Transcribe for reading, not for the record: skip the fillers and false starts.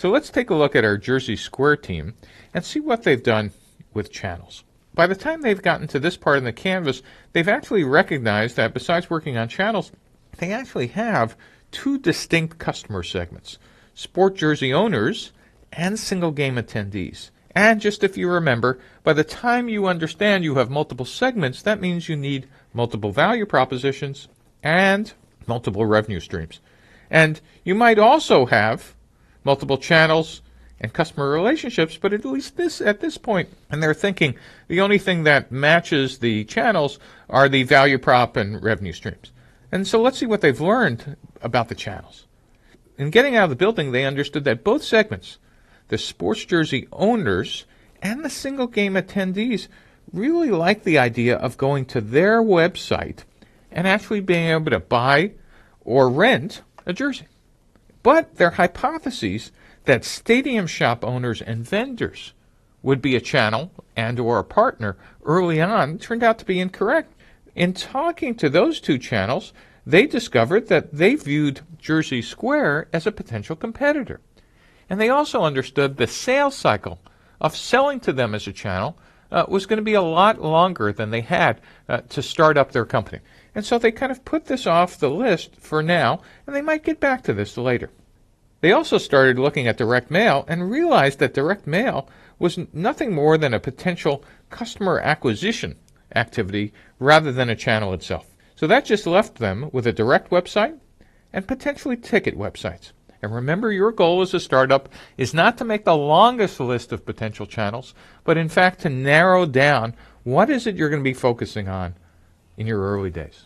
So let's take a look at our JerseySquare team and see what they've done with channels. By the time they've gotten to this part in the canvas, they've actually recognized that besides working on channels, they actually have two distinct customer segments: sport jersey owners and single game attendees. And just if you remember, by the time you understand you have multiple segments, that means you need multiple value propositions and multiple revenue streams. And you might also have multiple channels and customer relationships, but at least at this point in their thinking, the only thing that matches the channels are the value prop and revenue streams. And so let's see what they've learned about the channels. In getting out of the building, they understood that both segments, the sports jersey owners and the single game attendees, really like the idea of going to their website and actually being able to buy or rent a jersey. But their hypotheses that stadium shop owners and vendors would be a channel and or a partner early on turned out to be incorrect. In talking to those two channels, they discovered that they viewed JerseySquare as a potential competitor. And they also understood the sales cycle of selling to them as a channel was going to be a lot longer than they had to start up their company. And so they kind of put this off the list for now, and they might get back to this later. They also started looking at direct mail and realized that direct mail was nothing more than a potential customer acquisition activity rather than a channel itself. So that just left them with a direct website and potentially ticket websites. And remember, your goal as a startup is not to make the longest list of potential channels, but in fact to narrow down what is it you're going to be focusing on in your early days.